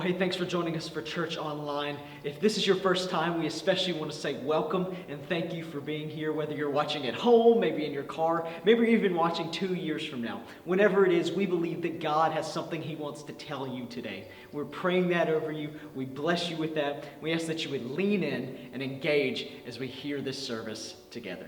hey, thanks for joining us for Church Online. If this is your first time, we especially want to say welcome and thank you for being here, whether you're watching at home, maybe in your car, maybe you're even watching 2 years from now. Whenever it is, we believe that God has something He wants to tell you today. We're praying that over you. We bless you with that. We ask that you would lean in and engage as we hear this service together.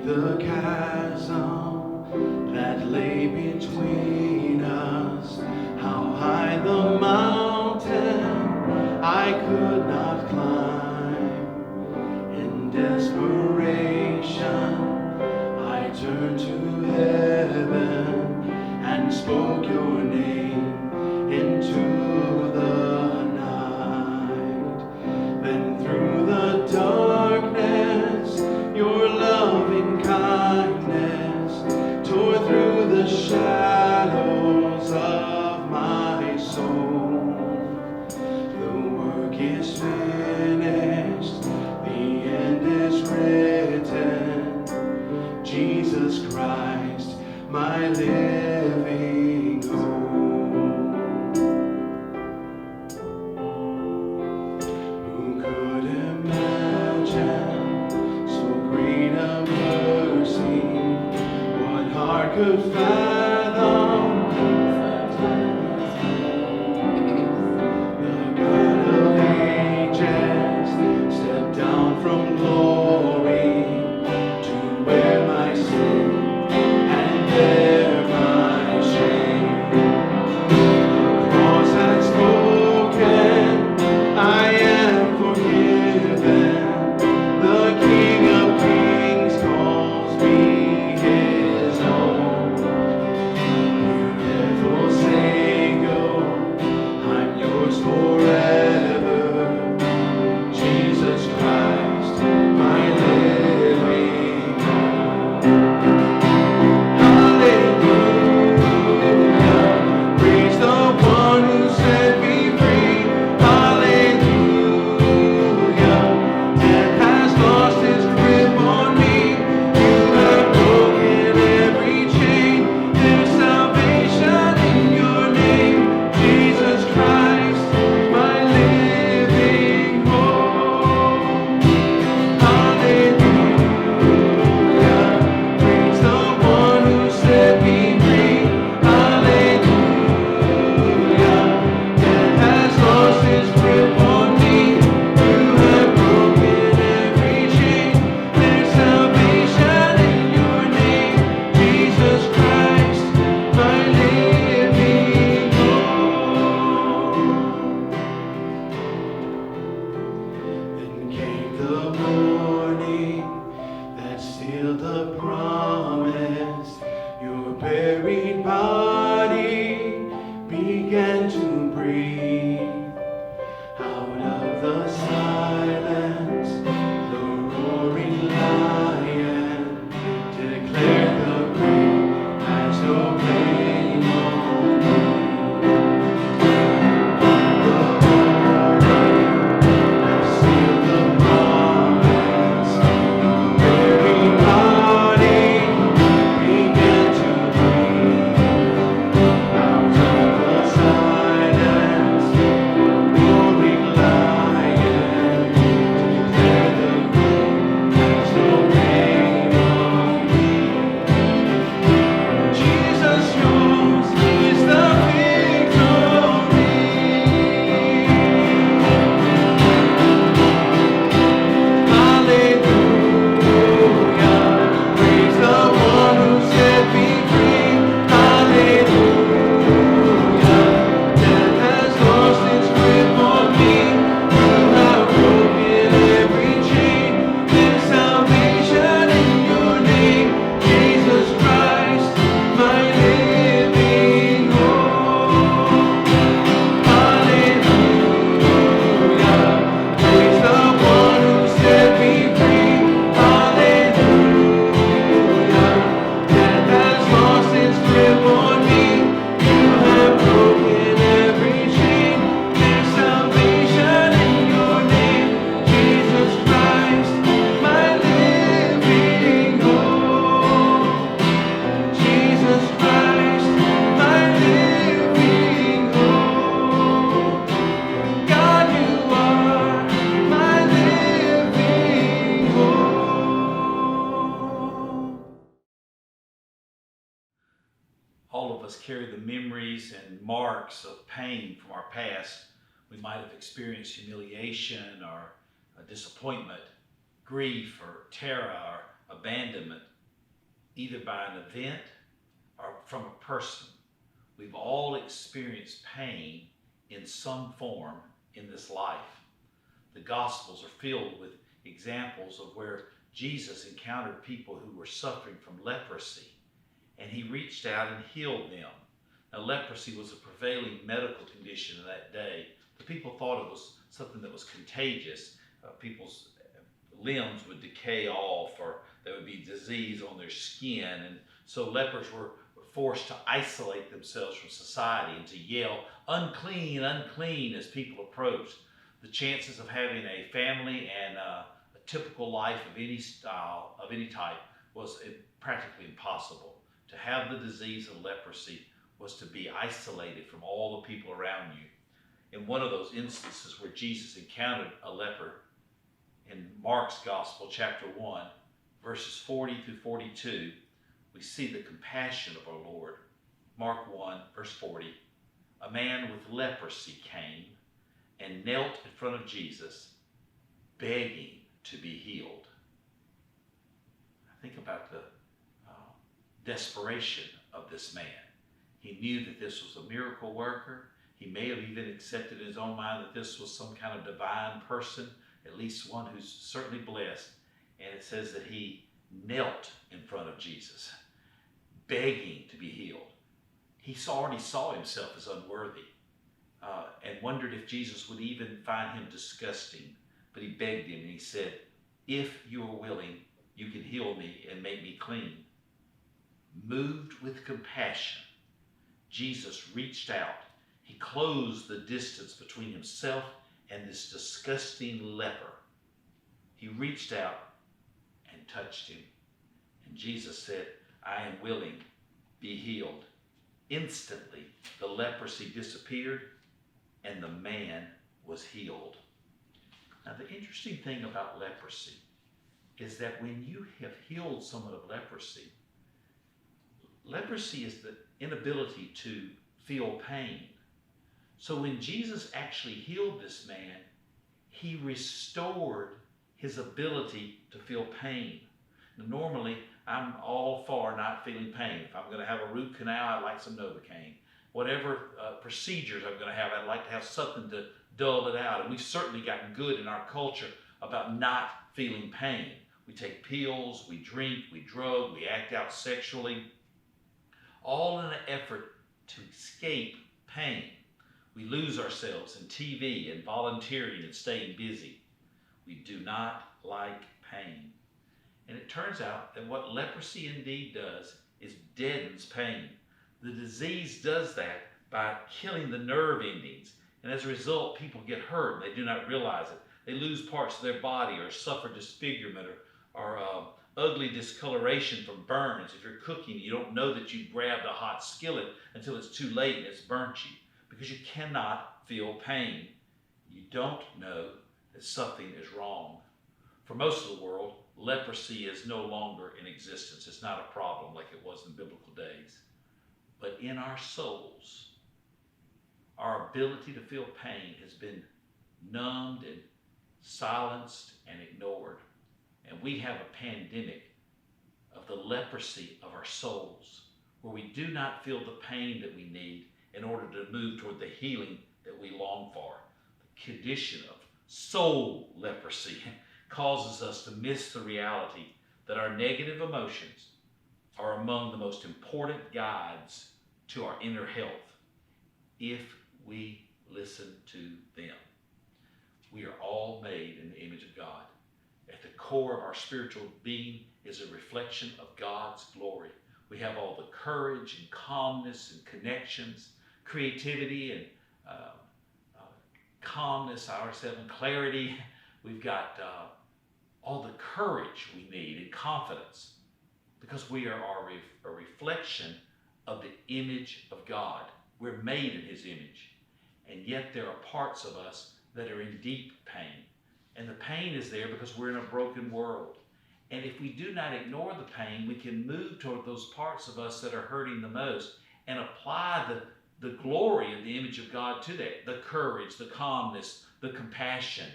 The chasm that lay between us, how high the mountain I could not climb. In desperation, I turned to heaven and spoke your name into the night. Then through the darkness, your loving kindness tore through the shadows of my soul. The work is finished, the end is written. Jesus Christ, my living hope. Who could imagine great a mercy, what heart could fathom? The God of ages stepped down from glory to wear my sin and bear my shame. The cross had spoken, I am forgiven. The King of Kings calls me his own. Beautiful Savior, I'm yours forever. Jesus Christ, my us carry the memories and marks of pain from our past. We might have experienced humiliation or disappointment, grief or terror or abandonment, either by an event or from a person. We've all experienced pain in some form in this life. The Gospels are filled with examples of where Jesus encountered people who were suffering from leprosy, and he reached out and healed them. Now, leprosy was a prevailing medical condition in that day. The people thought it was something that was contagious. People's limbs would decay off, or there would be disease on their skin, and so lepers were forced to isolate themselves from society and to yell, "Unclean, unclean," as people approached. The chances of having a family and a typical life of any style, of any type, was practically impossible. To have the disease of leprosy was to be isolated from all the people around you. In one of those instances where Jesus encountered a leper, in Mark's Gospel, chapter 1, verses 40 through 42, we see the compassion of our Lord. Mark 1, verse 40, a man with leprosy came and knelt in front of Jesus, begging to be healed. Think about the desperation of this man. He knew that this was a miracle worker. He may have even accepted in his own mind that this was some kind of divine person, at least one who's certainly blessed. And it says that he knelt in front of Jesus, begging to be healed. He already saw himself as unworthy and wondered if Jesus would even find him disgusting. But he begged him and he said, "If you are willing, you can heal me and make me clean." Moved with compassion, Jesus reached out. He closed the distance between himself and this disgusting leper. He reached out and touched him. And Jesus said, "I am willing, be healed." Instantly, the leprosy disappeared and the man was healed. Now, the interesting thing about leprosy is that when you have healed someone of leprosy, leprosy is the inability to feel pain. So when Jesus actually healed this man, he restored his ability to feel pain. Now, normally, I'm all for not feeling pain. If I'm going to have a root canal, I'd like some Novocaine. Whatever procedures I'm going to have, I'd like to have something to dull it out. And we've certainly gotten good in our culture about not feeling pain. We take pills, we drink, we drug, we act out sexually, all in an effort to escape pain. We lose ourselves in TV and volunteering and staying busy. We do not like pain. And it turns out that what leprosy indeed does is deadens pain. The disease does that by killing the nerve endings. And as a result, people get hurt and they do not realize it. They lose parts of their body or suffer disfigurement or ugly discoloration from burns. If you're cooking, you don't know that you grabbed a hot skillet until it's too late and it's burnt you, because you cannot feel pain. You don't know that something is wrong. For most of the world, leprosy is no longer in existence. It's not a problem like it was in biblical days. But in our souls, our ability to feel pain has been numbed and silenced and ignored. And we have a pandemic of the leprosy of our souls, where we do not feel the pain that we need in order to move toward the healing that we long for. The condition of soul leprosy causes us to miss the reality that our negative emotions are among the most important guides to our inner health if we listen to them. We are all made in the image of God. At the core of our spiritual being is a reflection of God's glory. We have all the courage and calmness and connections, creativity and calmness, ourselves, and clarity. We've got all the courage we need and confidence, because we are a reflection of the image of God. We're made in His image. And yet there are parts of us that are in deep pain. And the pain is there because we're in a broken world. And if we do not ignore the pain, we can move toward those parts of us that are hurting the most and apply the glory of the image of God to that. The courage, the calmness, the compassion,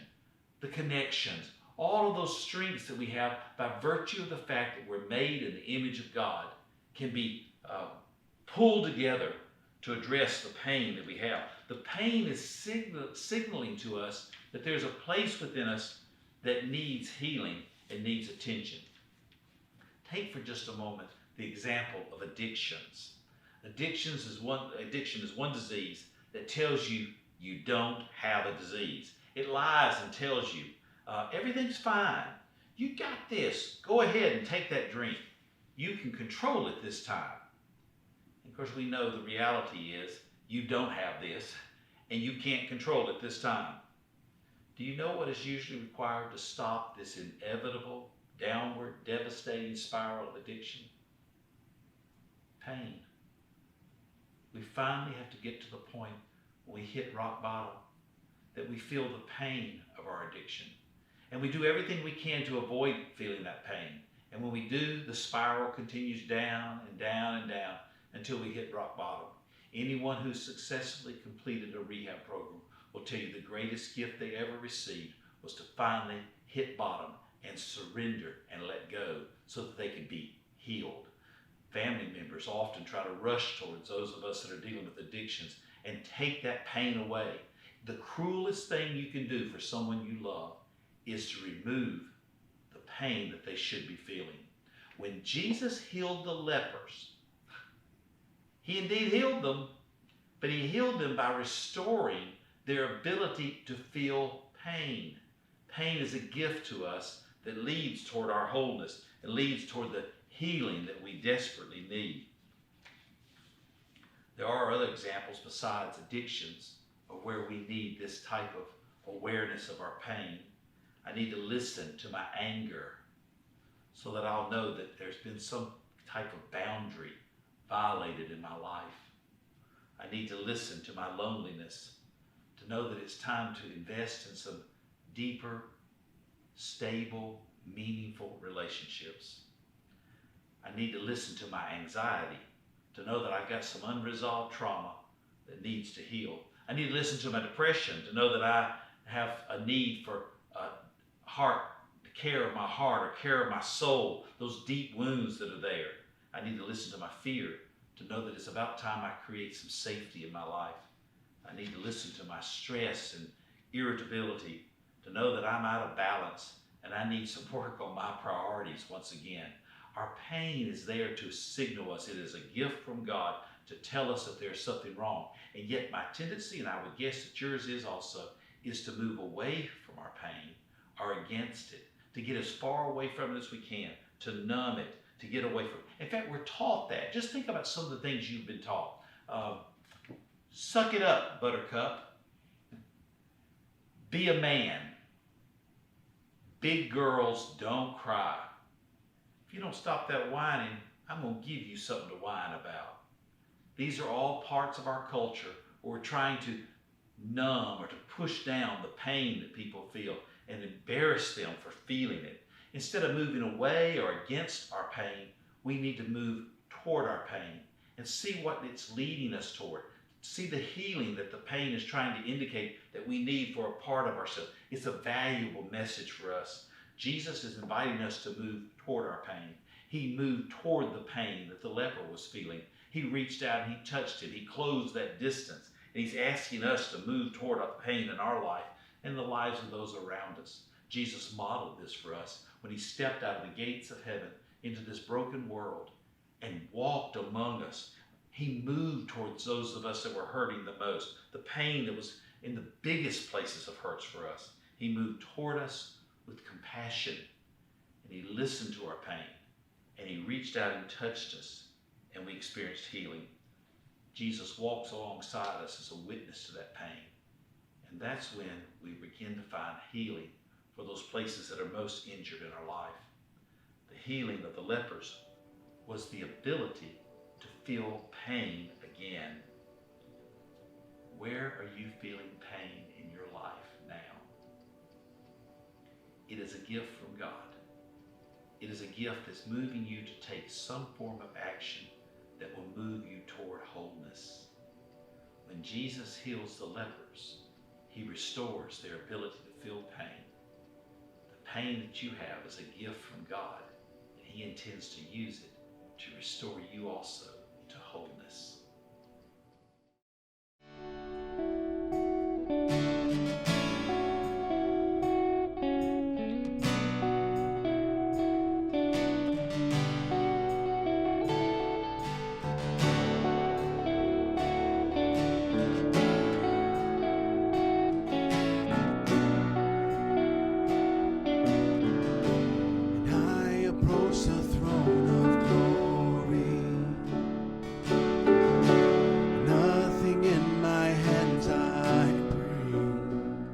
the connections, all of those strengths that we have by virtue of the fact that we're made in the image of God can be pulled together to address the pain that we have. The pain is signaling to us that there's a place within us that needs healing and needs attention. Take for just a moment the example of addictions. Addiction is one disease that tells you you don't have a disease. It lies and tells you everything's fine. You got this. Go ahead and take that drink. You can control it this time. And of course, we know the reality is you don't have this and you can't control it this time. Do you know what is usually required to stop this inevitable, downward, devastating spiral of addiction? Pain. We finally have to get to the point when we hit rock bottom that we feel the pain of our addiction. And we do everything we can to avoid feeling that pain. And when we do, the spiral continues down and down and down until we hit rock bottom. Anyone who successfully completed a rehab program will tell you the greatest gift they ever received was to finally hit bottom and surrender and let go so that they could be healed. Family members often try to rush towards those of us that are dealing with addictions and take that pain away. The cruelest thing you can do for someone you love is to remove the pain that they should be feeling. When Jesus healed the lepers, he indeed healed them, but he healed them by restoring their ability to feel pain. Pain is a gift to us that leads toward our wholeness and leads toward the healing that we desperately need. There are other examples besides addictions of where we need this type of awareness of our pain. I need to listen to my anger so that I'll know that there's been some type of boundary violated in my life. I need to listen to my loneliness to know that it's time to invest in some deeper, stable, meaningful relationships. I need to listen to my anxiety to know that I've got some unresolved trauma that needs to heal. I need to listen to my depression to know that I have a need for care of my heart or care of my soul, those deep wounds that are there. I need to listen to my fear to know that it's about time I create some safety in my life. I need to listen to my stress and irritability to know that I'm out of balance and I need some work on my priorities once again. Our pain is there to signal us. It is a gift from God to tell us that there's something wrong. And yet my tendency, and I would guess that yours is also, is to move away from our pain or against it, to get as far away from it as we can, to numb it, to get away from it. In fact, we're taught that. Just think about some of the things you've been taught. Suck it up, buttercup. Be a man. Big girls don't cry. If you don't stop that whining, I'm going to give you something to whine about. These are all parts of our culture where we're trying to numb or to push down the pain that people feel and embarrass them for feeling it. Instead of moving away or against our pain, we need to move toward our pain and see what it's leading us toward. See the healing that the pain is trying to indicate that we need for a part of ourselves. It's a valuable message for us. Jesus is inviting us to move toward our pain. He moved toward the pain that the leper was feeling. He reached out and he touched it. He closed that distance. And he's asking us to move toward the pain in our life and the lives of those around us. Jesus modeled this for us when he stepped out of the gates of heaven into this broken world and walked among us. He moved towards those of us that were hurting the most, the pain that was in the biggest places of hurts for us. He moved toward us with compassion, and he listened to our pain, and he reached out and touched us, and we experienced healing. Jesus walks alongside us as a witness to that pain, and that's when we begin to find healing for those places that are most injured in our life. The healing of the lepers was the ability to feel pain again. Where are you feeling pain in your life now? It is a gift from God. It is a gift that's moving you to take some form of action that will move you toward wholeness. When Jesus heals the lepers, he restores their ability to feel pain. The pain that you have is a gift from God, and he intends to use it to restore you also to wholeness. And I approach the throne of glory. Nothing in my hands I bring,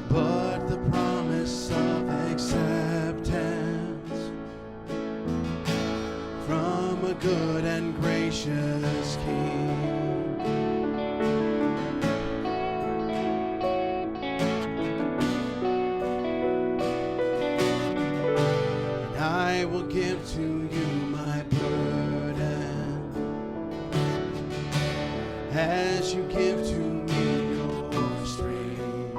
but the promise of acceptance from a good and gracious King. I will give to you my burden as you give to me your strength.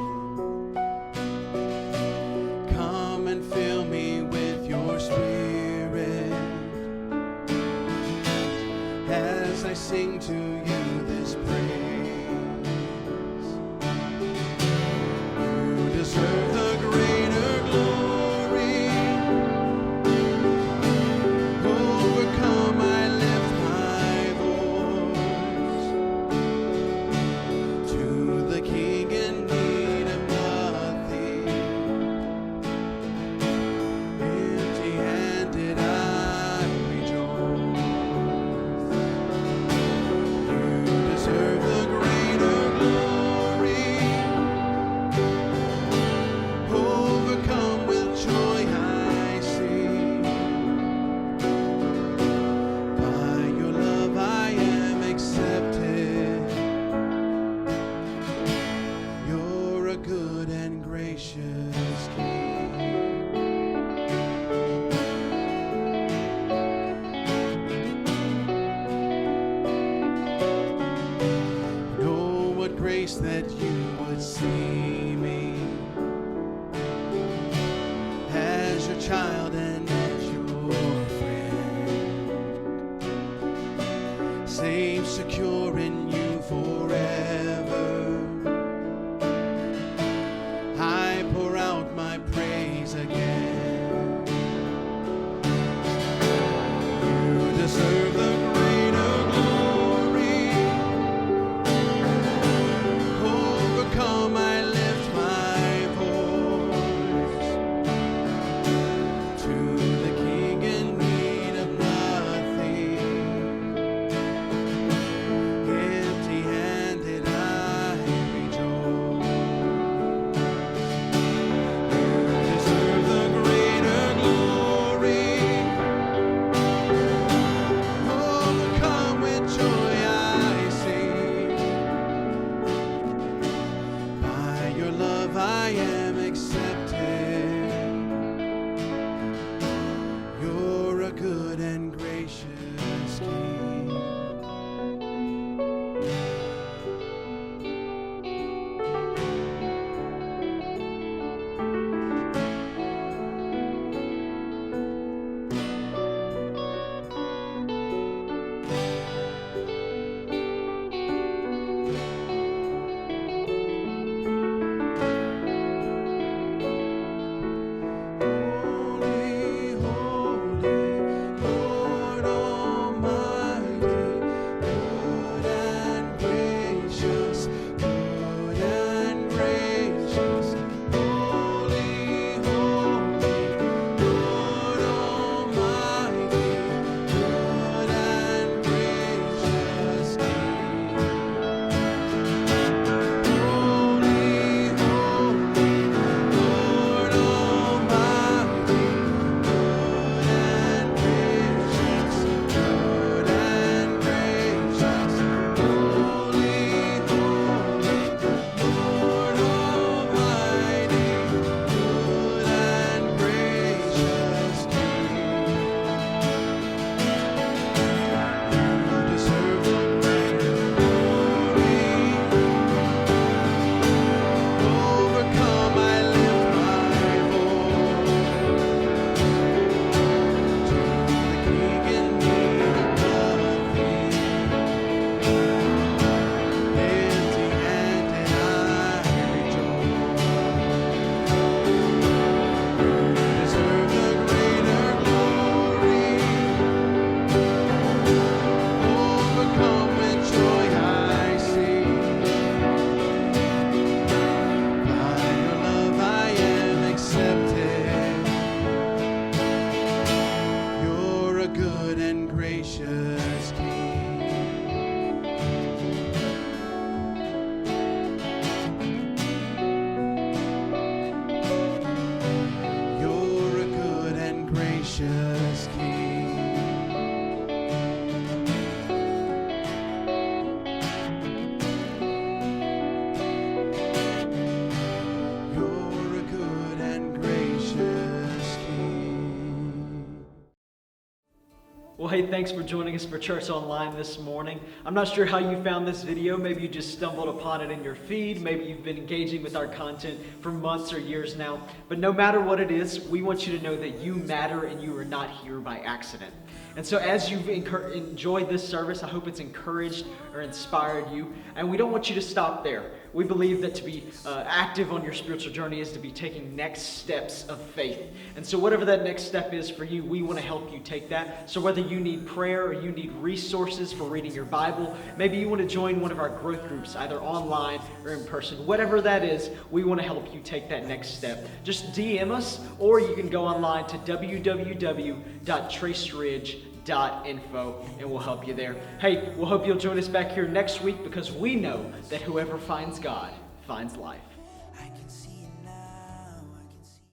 Come and fill me with your spirit as I sing to you this praise. You deserve the greater glory. Overcome, I lift my voice to the King in need of nothing. Empty-handed I rejoice. You deserve the greater glory. Overcome with joy I sing. By your love I am accepted. You're a good and gracious King. Oh, what grace that you would see me as your child and as your friend, safe, secure in you forever. I pour out my praise again. You deserve the greater glory. Overcome, I lift my voice to the King in need of nothing. gracious King. You're a good and gracious King. Well, hey, thanks for joining us for Church Online this morning. I'm not sure how you found this video. Maybe you just stumbled upon it in your feed. Maybe you've been engaging with our content for months or years now. But no matter what it is, we want you to know that you matter and you are not here by accident. And so as you've enjoyed this service, I hope it's encouraged or inspired you. And we don't want you to stop there. We believe that to be active on your spiritual journey is to be taking next steps of faith. And so whatever that next step is for you, we want to help you take that. So whether you need prayer or you need resources for reading your Bible, maybe you want to join one of our growth groups, either online or in person, whatever that is, we want to help you take that next step. Just DM us, or you can go online to www.traceridge.info and we'll help you there. Hey, we'll hope you'll join us back here next week, because we know that whoever finds God finds life.